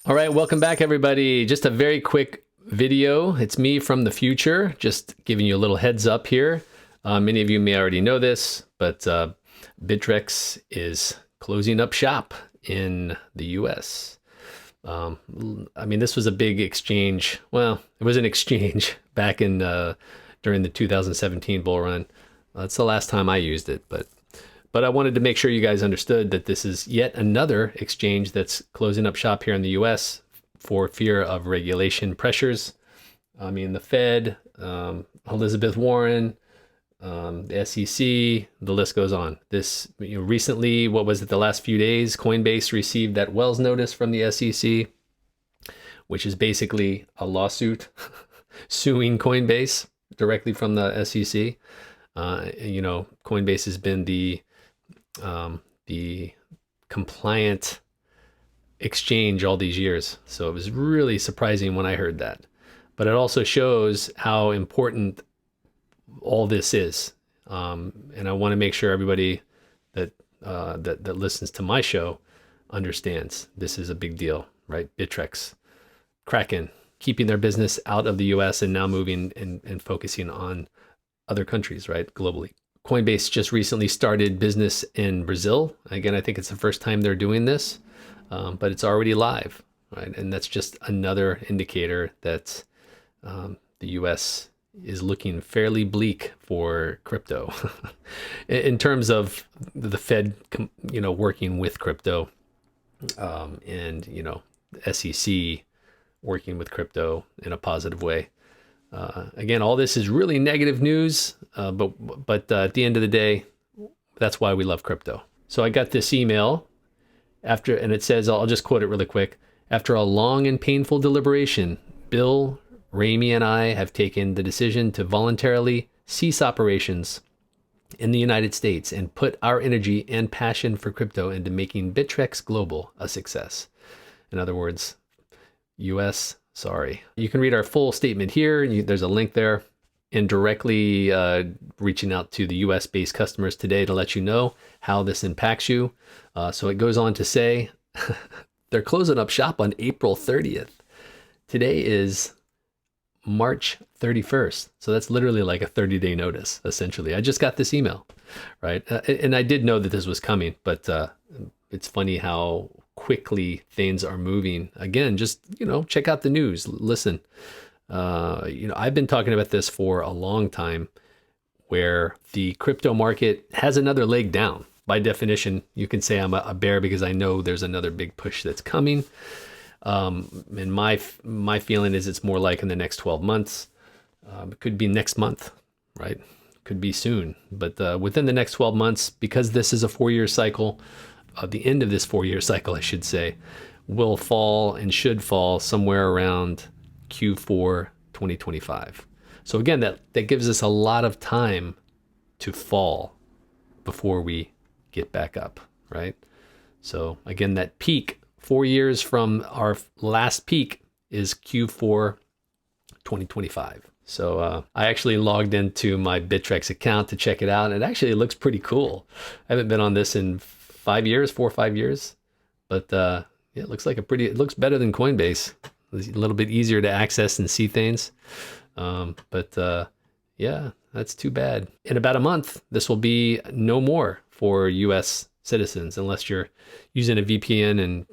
All right, welcome back, everybody. Just a very quick video. It's me from the future, just giving you a little heads up here. Many of you may already know this, but Bittrex is closing up shop in the US. I mean, this was a big exchange. Well, it was an exchange back in during the 2017 bull run. That's the last time I used it, but I wanted to make sure you guys understood that this is yet another exchange that's closing up shop here in the US for fear of regulation pressures. I mean, the Fed, Elizabeth Warren, the SEC, the list goes on. This, recently, what was it, the last few days, Coinbase received that Wells notice from the SEC, which is basically a lawsuit suing Coinbase directly from the SEC. Coinbase has been the compliant exchange all these years. So it was really surprising when I heard that. But it also shows how important all this is. And I want to make sure everybody that listens to my show understands this is a big deal, right? Bittrex, Kraken, keeping their business out of the US and now moving and focusing on other countries, right? Globally. Coinbase just recently started business in Brazil. Again, I think it's the first time they're doing this, but it's already live, right? And that's just another indicator that the US is looking fairly bleak for crypto in terms of the Fed, working with crypto, and, SEC working with crypto in a positive way. Again, all this is really negative news, but at the end of the day, that's why we love crypto. So I got this email after, and it says, I'll just quote it really quick. After a long and painful deliberation, Bill, Ramy, and I have taken the decision to voluntarily cease operations in the United States and put our energy and passion for crypto into making Bittrex Global a success. In other words, US, sorry. You can read our full statement here. There's a link there. And directly reaching out to the US-based customers today to let you know how this impacts you. So it goes on to say, they're closing up shop on April 30th. Today is March 31st. So that's literally like a 30-day notice, essentially. I just got this email, right? And I did know that this was coming, but it's funny how quickly things are moving. Again, just, check out the news, listen. I've been talking about this for a long time, where the crypto market has another leg down. By definition, you can say I'm a bear because I know there's another big push that's coming. And my feeling is it's more like in the next 12 months. It could be next month, right? Could be soon. But within the next 12 months, because this is a 4-year cycle, the end of this 4-year cycle, I should say, will fall and should fall somewhere around Q4 2025. So again, that gives us a lot of time to fall before we get back up, right? So again, that peak 4 years from our last peak is Q4 2025. So I actually logged into my Bittrex account to check it out, and it looks pretty cool. I haven't been on this in 4 or 5 years, but it looks like it looks better than Coinbase. It's a little bit easier to access and see things. Yeah, that's too bad. In about a month, this will be no more for US citizens unless you're using a VPN and,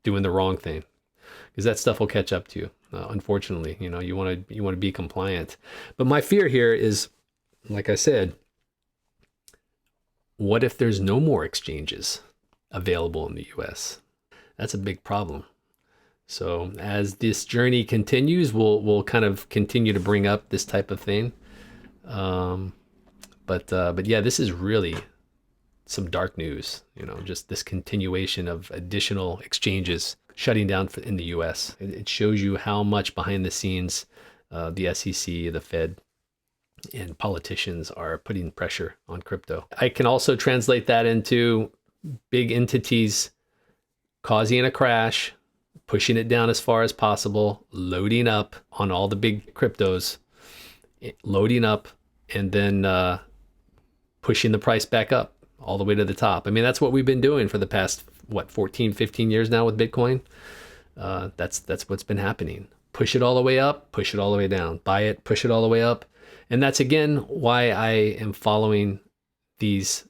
doing the wrong thing, because that stuff will catch up to you. Unfortunately, you want to be compliant. But my fear here is, like I said, what if there's no more exchanges available in the US? That's a big problem. So as this journey continues, we'll kind of continue to bring up this type of thing. But yeah, this is really some dark news, just this continuation of additional exchanges shutting down in the US. It shows you how much behind the scenes the SEC, the Fed, and politicians are putting pressure on crypto. I can also translate that into big entities causing a crash, pushing it down as far as possible, loading up on all the big cryptos, loading up, and then pushing the price back up all the way to the top. I mean, that's what we've been doing for the past what, 14, 15 years now with Bitcoin. That's what's been happening. Push it all the way up, push it all the way down. Buy it, push it all the way up. And that's again why I am following this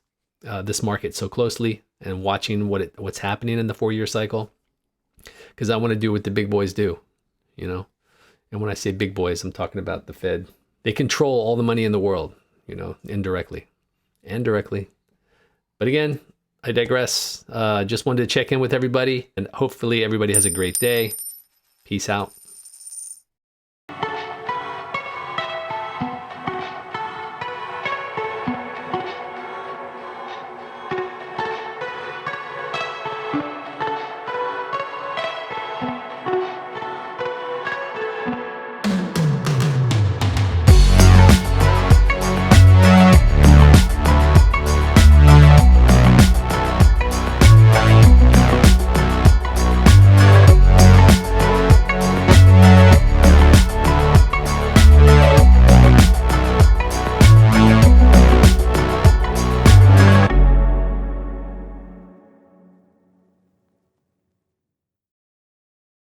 market so closely and watching what's happening in the 4-year cycle, because I want to do what the big boys do, you know. And when I say big boys, I'm talking about the Fed. They control all the money in the world, you know, indirectly and directly. But again, I digress. Just wanted to check in with everybody, and hopefully everybody has a great day. Peace out.